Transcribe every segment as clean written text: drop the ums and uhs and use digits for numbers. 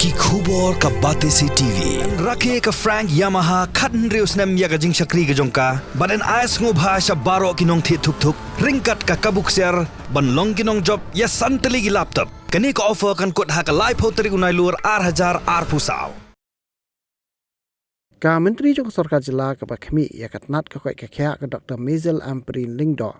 की khubor ka bate si TV rakhe ka Frank Yamaha khatn reus nem ya ga jing shakri ga jongka baden ais ngo bha sha baro kinong thi thuk thuk ringkat ka kabuk ser ban long kinong job ya santali gi laptop kani ka offer kan kot ha ka live hoteri unai lur 8000 ar pusau Ka Menteri Jong Sarkar Jila ka Bakhmi ya katnat ka koi ka kya ka Dr. Mazel Amprin Lingdo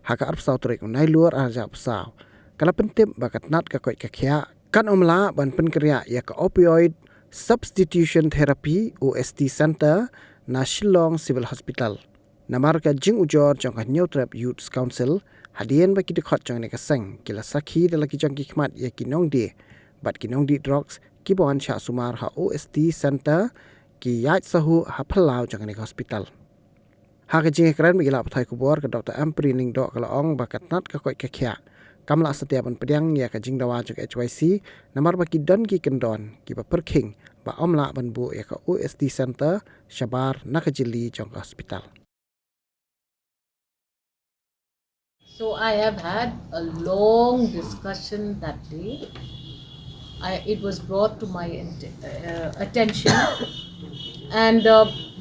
ha ka arp sau terik unai luar arja pusau kala pentip ba katnat ka koi ka kya kan omla ban Pynkynriah ya ka opioid substitution therapy OST center na Shillong Civil Hospital namar ka jing ujor jong ka New Trap Youth Council hadien ba ki dekhot jong ne ka sang kila sakhi dala ki jong ki khmat ya kinong di bat kinong di drugs ki bon cha sumar ha OST center ki yat sahu hapalau jang ni hospital ha ka jing kran mi la pathai kubor ka Dr. Ampri ning do kala ong ba katnat ka koi ka khya kamla setiap ban pedang ya ka jing dawa jang HYC namar ba ki don ki kendon ki ba perking ba omla ban bu ya ka OSD center shabar nakajili jang hospital. So I have had a long discussion that day. It was brought to my attention and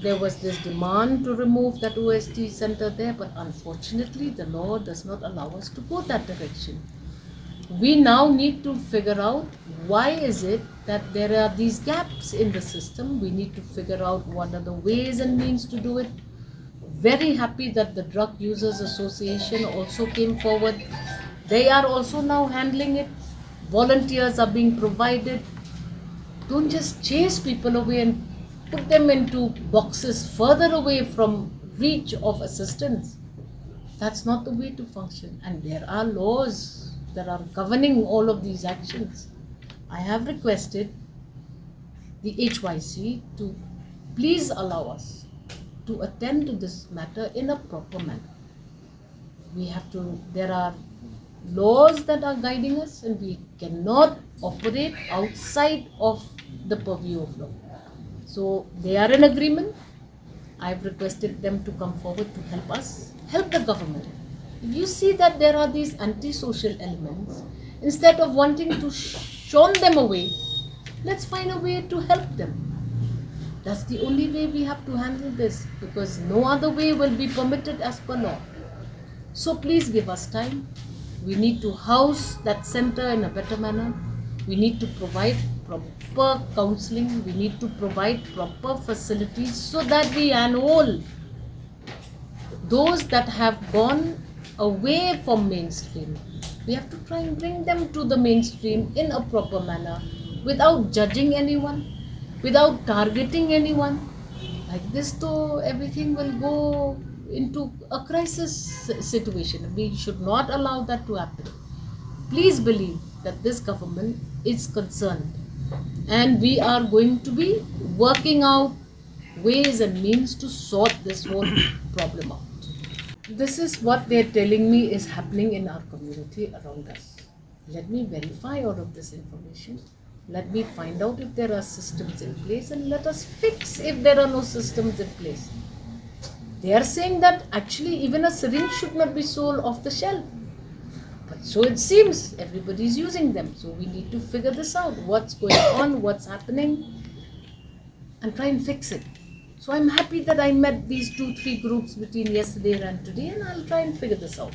there was this demand to remove that OST center there, but unfortunately the law does not allow us to go that direction. We now need to figure out why is it that there are these gaps in the system. We need to figure out what are the ways and means to do it. Very happy that the Drug Users Association also came forward. They are also now handling it. Volunteers are being provided. Don't just chase people away and put them into boxes further away from reach of assistance. That's not the way to function. And there are laws that are governing all of these actions. I have requested the HYC to please allow us to attend to this matter in a proper manner. There are laws that are guiding us and we cannot operate outside of the purview of law. So they are in agreement. I've requested them to come forward to help us, help the government. If you see that there are these antisocial elements, instead of wanting to shun them away, let's find a way to help them. That's the only way we have to handle this, because no other way will be permitted as per law. So please give us time. We need to house that center in a better manner. We need to provide proper counseling. We need to provide proper facilities so that we enroll those that have gone away from mainstream. We have to try and bring them to the mainstream in a proper manner without judging anyone, without targeting anyone. Like this, though, everything will go into a crisis situation. We should not allow that to happen. Please believe that this government is concerned and we are going to be working out ways and means to sort this whole problem out. This is what they're telling me is happening in our community around us. Let me verify all of this information. Let me find out if there are systems in place and let us fix if there are no systems in place. They are saying that actually even a syringe should not be sold off the shelf. But so it seems everybody is using them. So we need to figure this out. What's going on, what's happening, and try and fix it. So I'm happy that I met these 2-3 groups between yesterday and today, and I'll try and figure this out.